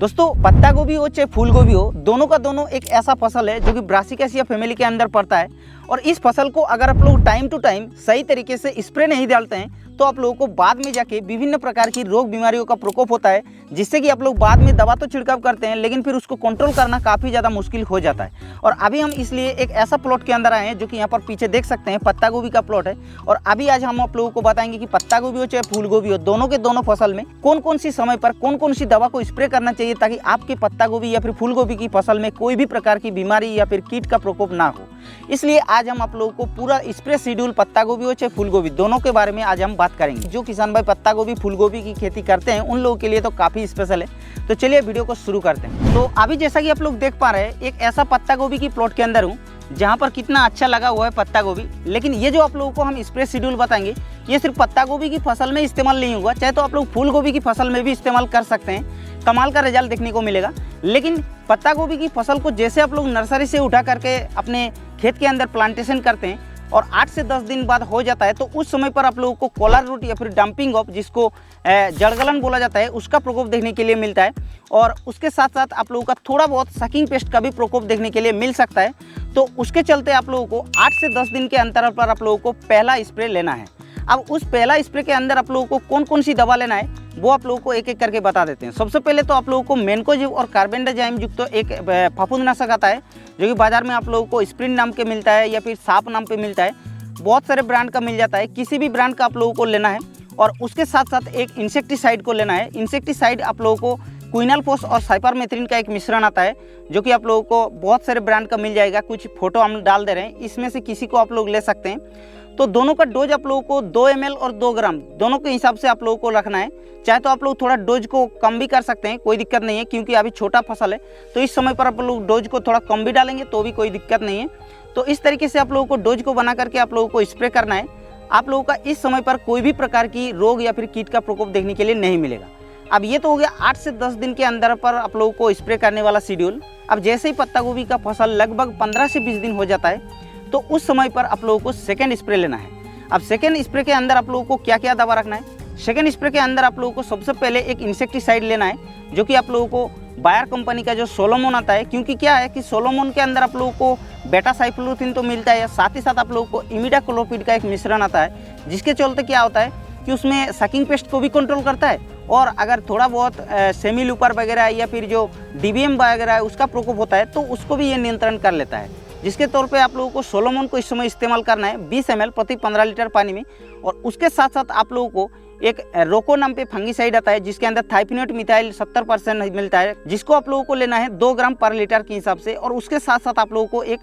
दोस्तों पत्ता गोभी हो चाहे फूल गोभी हो, दोनों का दोनों एक ऐसा फसल है जो कि ब्रासिकेसिया फैमिली के अंदर पड़ता है। और इस फसल को अगर आप लोग टाइम टू टाइम सही तरीके से स्प्रे नहीं डालते हैं तो आप लोगों को बाद में जाके विभिन्न प्रकार की रोग बीमारियों का प्रकोप होता है, जिससे कि आप लोग बाद में दवा तो छिड़काव करते हैं लेकिन फिर उसको कंट्रोल करना काफ़ी ज़्यादा मुश्किल हो जाता है। और अभी हम इसलिए एक ऐसा प्लॉट के अंदर आए हैं जो कि यहाँ पर पीछे देख सकते हैं, पत्ता गोभी का प्लॉट है। और अभी आज हम आप लोगों को बताएंगे कि पत्ता गोभी हो चाहे फूल गोभी हो, दोनों के दोनों फसल में कौन कौन सी समय पर कौन कौन सी दवा को स्प्रे करना चाहिए ताकि आपकी पत्ता गोभी या फिर फूल गोभी की फसल में कोई भी प्रकार की बीमारी या फिर कीट का प्रकोप ना हो। इसलिए आज हम आप लोगों को पूरा स्प्रे शेड्यूल पत्ता गोभी हो चाहे फूल गोभी दोनों के बारे में आज हम बात करेंगे। जो किसान भाई पत्ता गोभी फूल गोभी की खेती करते हैं उन लोगों के लिए तो काफ़ी स्पेशल है। तो चलिए वीडियो को शुरू करते हैं। तो अभी जैसा कि आप लोग देख पा रहे हैं, एक ऐसा पत्ता गोभी की प्लॉट के अंदर हूँ जहाँ पर कितना अच्छा लगा हुआ है पत्ता गोभी। लेकिन ये जो आप लोगों को हम स्प्रे शेड्यूल बताएंगे ये सिर्फ पत्ता गोभी की फसल में इस्तेमाल नहीं होगा, चाहे तो आप लोग फूल गोभी की फसल में भी इस्तेमाल कर सकते हैं। कमाल का रिजल्ट देखने को मिलेगा। लेकिन पत्ता गोभी की फसल को जैसे आप लोग नर्सरी से उठा करके अपने खेत के अंदर प्लांटेशन करते हैं और 8 से 10 दिन बाद हो जाता है, तो उस समय पर आप लोगों को कॉलर रूट या फिर डंपिंग ऑफ, जिसको जड़गलन बोला जाता है, उसका प्रकोप देखने के लिए मिलता है। और उसके साथ साथ आप लोगों का थोड़ा बहुत सकिंग पेस्ट का भी प्रकोप देखने के लिए मिल सकता है। तो उसके चलते आप लोगों को 8 से 10 दिन के अंतराल पर आप लोगों को पहला स्प्रे लेना है। अब उस पहला स्प्रे के अंदर आप लोगों को कौन कौन सी दवा लेना है वो आप लोगों को एक एक करके बता देते हैं। सबसे पहले तो आप लोगों को मैनकोजेब और कार्बेंडाजिम युक्त तो एक फफूंदनाशक आता है जो कि बाजार में आप लोगों को स्प्रिंट नाम के मिलता है या फिर साप नाम पे मिलता है। बहुत सारे ब्रांड का मिल जाता है, किसी भी ब्रांड का आप लोगों को लेना है। और उसके साथ साथ एक इंसेक्टिसाइड को लेना है। इंसेक्टिसाइड आप लोगों को क्विनालफॉस और साइपरमेथ्रिन का एक मिश्रण आता है जो कि आप लोगों को बहुत सारे ब्रांड का मिल जाएगा। कुछ फोटो हम डाल दे रहे हैं, इसमें से किसी को आप लोग ले सकते हैं। तो दोनों का डोज आप लोगों को 2 ml और 2 ग्राम दोनों के हिसाब से आप लोगों को रखना है। चाहे तो आप लोग थोड़ा डोज को कम भी कर सकते हैं, कोई दिक्कत नहीं है, क्योंकि अभी छोटा फसल है तो इस समय पर आप लोग डोज को थोड़ा कम भी डालेंगे तो भी कोई दिक्कत नहीं है। तो इस तरीके से आप लोगों को डोज को बना करके आप लोगों को स्प्रे करना है। आप लोगों का इस समय पर कोई भी प्रकार की रोग या फिर कीट का प्रकोप देखने के लिए नहीं मिलेगा। अब ये तो हो गया 8 से 10 दिन के अंदर पर आप लोगों को स्प्रे करने वाला शेड्यूल। अब जैसे ही पत्ता गोभी का फसल लगभग 15 से 20 दिन हो जाता है तो उस समय पर आप लोगों को सेकेंड स्प्रे लेना है। अब सेकेंड स्प्रे के अंदर आप लोगों को क्या क्या दवा रखना है? सेकेंड स्प्रे के अंदर आप लोगों को सबसे पहले एक इंसेक्टिसाइड लेना है जो कि आप लोगों को बायर कंपनी का जो सोलोमोन आता है। क्योंकि क्या है कि सोलोमोन के अंदर आप लोगों को बेटा साइक्लोथ्रिन तो मिलता है, साथ ही साथ आप लोगों को इमिडाक्लोपिड का एक मिश्रण आता है, जिसके चलते क्या होता है कि उसमें सकिंग पेस्ट को भी कंट्रोल करता है। और अगर थोड़ा बहुत सेमी लूपर वगैरह या फिर जो डीबीएम वगैरह है उसका प्रकोप होता है तो उसको भी ये नियंत्रण कर लेता है। जिसके तौर पे आप लोगों को सोलोमोन को इस समय इस्तेमाल करना है 20 ml प्रति 15 लीटर पानी में। और उसके साथ साथ आप लोगों को एक रोको नाम पे फंगीसाइड आता है जिसके अंदर थाइफिनेट मिथाइल 70% मिलता है, जिसको आप लोगों को लेना है 2 ग्राम पर लीटर के हिसाब से। और उसके साथ साथ आप लोगों को एक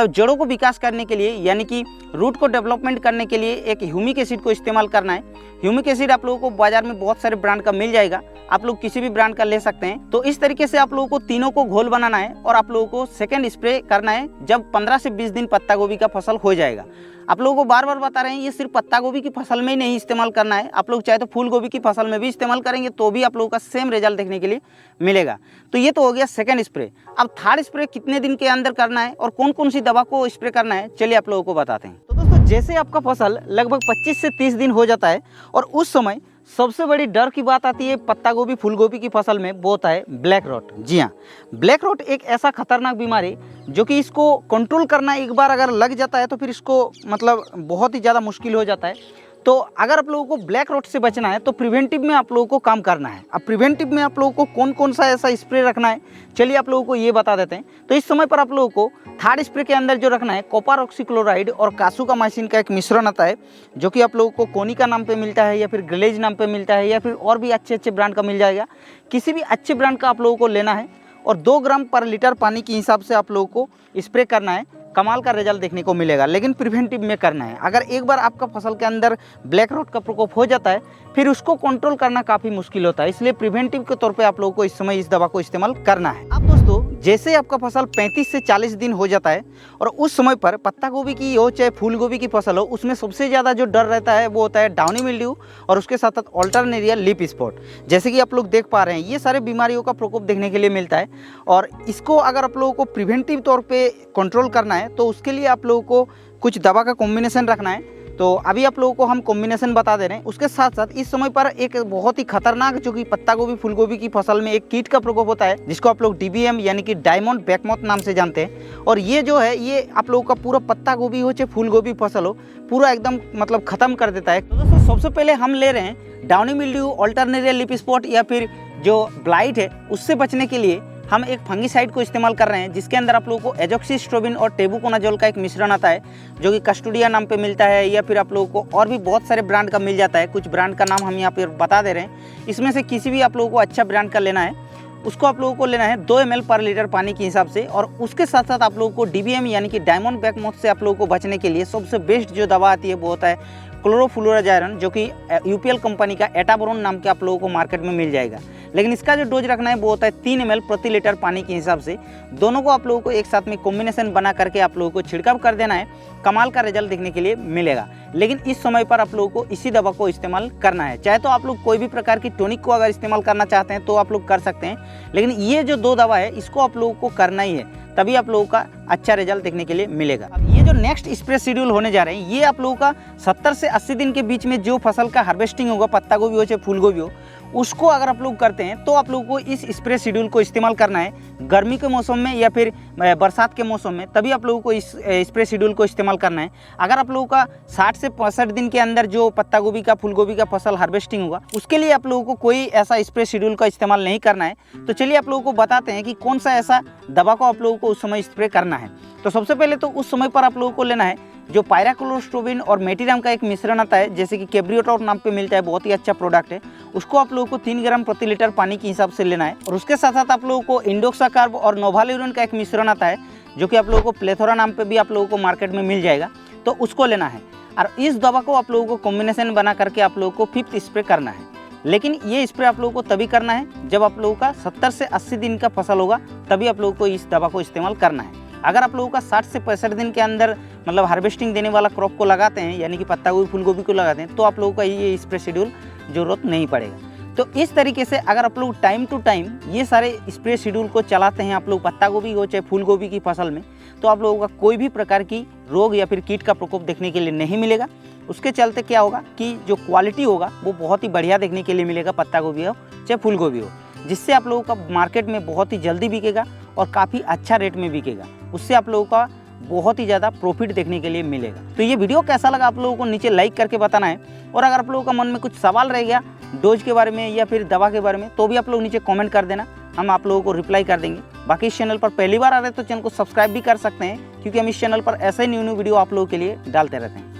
जड़ों को विकास करने के लिए यानी कि रूट को डेवलपमेंट करने के लिए एक ह्यूमिक एसिड को इस्तेमाल करना है। ह्यूमिक एसिड आप लोगों को बाजार में बहुत सारे ब्रांड का मिल जाएगा, आप लोग किसी भी ब्रांड का ले सकते हैं। तो इस तरीके से आप लोगों को तीनों को घोल बनाना है और आप लोगों को सेकेंड स्प्रे करना है जब 15 से 20 दिन पत्ता गोभी का फसल हो जाएगा। आप लोगों को बार बार बता रहे हैं ये सिर्फ पत्ता गोभी की फसल में ही नहीं इस्तेमाल करना है, आप लोग चाहे तो फूल गोभी की फसल में भी इस्तेमाल करेंगे तो भी आप लोगों का सेम रिजल्ट देखने के लिए मिलेगा। तो ये तो हो गया सेकंड स्प्रे। अब थर्ड स्प्रे कितने दिन के अंदर करना है और कौन कौन सी दवा को स्प्रे करना है चलिए आप लोगों को बताते हैं। तो दोस्तों जैसे आपका फसल लगभग 25 से 30 दिन हो जाता है और उस समय सबसे बड़ी डर की बात आती है पत्ता गोभी फूल गोभी की फसल में, वो होता है ब्लैक रॉट। जी हाँ, ब्लैक रॉट एक ऐसा खतरनाक बीमारी जो कि इसको कंट्रोल करना एक बार अगर लग जाता है तो फिर इसको बहुत ही ज़्यादा मुश्किल हो जाता है। तो अगर आप लोगों को ब्लैक रॉट से बचना है तो प्रिवेंटिव में आप लोगों को काम करना है। अब प्रिवेंटिव में आप लोगों को कौन कौन सा ऐसा स्प्रे रखना है चलिए आप लोगों को ये बता देते हैं। तो इस समय पर आप लोगों को थर्ड स्प्रे के अंदर जो रखना है कॉपर ऑक्सीक्लोराइड और कासुकामाइसिन का एक मिश्रण आता है जो कि आप लोगों को कोनिका नाम पे मिलता है या फिर ग्लेज नाम पे मिलता है या फिर और भी अच्छे ब्रांड का मिल जाएगा। किसी भी अच्छे ब्रांड का आप लोगों को लेना है और 2 ग्राम पर लीटर पानी के हिसाब से आप लोगों को स्प्रे करना है। कमाल का रिजल्ट देखने को मिलेगा, लेकिन प्रिवेंटिव में करना है। अगर एक बार आपका फसल के अंदर ब्लैक रॉट का प्रकोप हो जाता है फिर उसको कंट्रोल करना काफ़ी मुश्किल होता है, इसलिए प्रिवेंटिव के तौर पे आप लोगों को इस समय इस दवा को इस्तेमाल करना है। अब दोस्तों जैसे आपका फसल 35 से 40 दिन हो जाता है और उस समय पर पत्ता गोभी की हो चाहे फूल गोभी की फसल हो, उसमें सबसे ज़्यादा जो डर रहता है वो होता है डाउनी मिल्ड्यू और उसके साथ साथ अल्टरनेरिया लीफ स्पॉट। जैसे कि आप लोग देख पा रहे हैं ये सारे बीमारियों का प्रकोप देखने के लिए मिलता है और इसको अगर आप लोगों को प्रिवेंटिव तौर पर कंट्रोल करना है तो उसके लिए आप लोगों को कुछ दवा का कॉम्बिनेशन रखना है। तो अभी आप लोगों को हम कॉम्बिनेशन बता दे रहे हैं। उसके साथ साथ इस समय पर एक बहुत ही खतरनाक जो कि पत्ता गोभी फूल गोभी की फसल में एक कीट का प्रकोप होता है, जिसको आप लोग DBM यानी कि डायमंड बैकमोथ नाम से जानते हैं। और ये जो है ये आप लोगों का पूरा पत्ता गोभी हो चाहे फूल गोभी फसल हो, पूरा एकदम मतलब खत्म कर देता है। तो दोस्तों सबसे पहले हम ले रहे हैं डाउनी मिल्ड्यू, अल्टरनेरियल लीफ स्पॉट या फिर जो ब्लाइट है उससे बचने के लिए हम एक फंगीसाइड को इस्तेमाल कर रहे हैं, जिसके अंदर आप लोगों को एजोक्सिस्ट्रोबिन और टेबुकोनाजोल का एक मिश्रण आता है, जो कि कस्टोडिया नाम पे मिलता है, या फिर आप लोगों को और भी बहुत सारे ब्रांड का मिल जाता है। कुछ ब्रांड का नाम हम यहाँ पर बता दे रहे हैं। इसमें से किसी भी आप लोगों को अच्छा ब्रांड का लेना है, उसको आप लोगों को लेना है 2 ml पर लीटर पानी के हिसाब से। और उसके साथ साथ आप लोगों को DBM यानी कि डायमंड बैकमोथ से आप लोगों को बचने के लिए सबसे बेस्ट जो दवा आती है वो होता है क्लोरोफ्लोराजाइरन, जो कि UPL कंपनी का एटाबोरोन नाम के आप लोगों को मार्केट में मिल जाएगा। लेकिन इसका जो डोज रखना है वो होता है 3 ml प्रति लीटर पानी के हिसाब से। दोनों को आप लोगों को एक साथ में कॉम्बिनेशन बना करके आप लोगों को छिड़काव कर देना है। कमाल का रिजल्ट देखने के लिए मिलेगा। लेकिन इस समय पर आप लोगों को इसी दवा को इस्तेमाल करना है। चाहे तो आप लोग कोई भी प्रकार की टॉनिक को अगर इस्तेमाल करना चाहते हैं तो आप लोग कर सकते हैं, लेकिन ये जो 2 दवा है इसको आप लोगों को करना ही है, तभी आप लोगों का अच्छा रिजल्ट देखने के लिए मिलेगा। अब ये जो नेक्स्ट स्प्रे शेड्यूल होने जा रहे हैं, ये आप लोगों का 70 से 80 दिन के बीच में जो फसल का हार्वेस्टिंग होगा, पत्ता गोभी हो चाहे फूल गोभी हो, उसको अगर आप लोग करते हैं तो आप लोगों को इस स्प्रे शेड्यूल को इस्तेमाल करना है गर्मी के मौसम में या फिर बरसात के मौसम में, तभी आप लोगों को इस स्प्रे शेड्यूल को इस्तेमाल करना है। अगर आप लोगों का 60 से 65 दिन के अंदर जो पत्ता गोभी का फूल गोभी का फसल हार्वेस्टिंग होगा, उसके लिए आप लोगों को कोई ऐसा स्प्रे शेड्यूल का इस्तेमाल नहीं करना है। तो चलिए आप लोगों को बताते हैं कि कौन सा ऐसा दवा को आप लोगों को उस समय स्प्रे करना है। तो सबसे पहले तो उस समय पर आप लोगों को लेना है जो पायराक्लोस्ट्रोबिन और मेटिराम का एक मिश्रण आता है, जैसे कि कैब्रियोटॉप नाम पे मिलता है, बहुत ही अच्छा प्रोडक्ट है। उसको आप लोगों को 3 ग्राम प्रति लीटर पानी के हिसाब से लेना है। और उसके साथ साथ आप लोगों को इंडोक्साकार्ब और नोवाल्यूरिन का एक मिश्रण आता है, जो कि आप लोगों को प्लेथोरा नाम पे भी आप लोगों को मार्केट में मिल जाएगा, तो उसको लेना है। और इस दवा को आप लोगों को कॉम्बिनेशन बना करके आप लोगों को 5th स्प्रे करना है। लेकिन ये स्प्रे आप लोगों को तभी करना है जब आप लोगों का 70 से 80 दिन का फसल होगा, तभी आप लोगों को इस दवा को इस्तेमाल करना है। अगर आप लोगों का 60 से 65 दिन के अंदर मतलब हार्वेस्टिंग देने वाला क्रॉप को लगाते हैं, यानी कि पत्ता गोभी फूल गोभी को लगाते हैं, तो आप लोगों का ये स्प्रे शेड्यूल जरूरत नहीं पड़ेगा। तो इस तरीके से अगर आप लोग टाइम टू टाइम ये सारे स्प्रे शेड्यूल को चलाते हैं, आप लोग पत्ता गोभी हो चाहे फूल गोभी की फसल में, तो आप लोगों का कोई भी प्रकार की रोग या फिर कीट का प्रकोप देखने के लिए नहीं मिलेगा। उसके चलते क्या होगा कि जो क्वालिटी होगा वो बहुत ही बढ़िया देखने के लिए मिलेगा, पत्ता गोभी हो चाहे फूल गोभी हो, जिससे आप लोगों का मार्केट में बहुत ही जल्दी बिकेगा और काफ़ी अच्छा रेट में बिकेगा। उससे आप लोगों का बहुत ही ज़्यादा प्रॉफिट देखने के लिए मिलेगा। तो ये वीडियो कैसा लगा आप लोगों को नीचे लाइक करके बताना है। और अगर आप लोगों का मन में कुछ सवाल रह गया डोज के बारे में या फिर दवा के बारे में, तो भी आप लोग नीचे कमेंट कर देना, हम आप लोगों को रिप्लाई कर देंगे। बाकी इस चैनल पर पहली बार आ रहे हैं तो चैनल को सब्सक्राइब भी कर सकते हैं, क्योंकि हम इस चैनल पर ऐसे न्यू वीडियो आप लोगों के लिए डालते रहते हैं।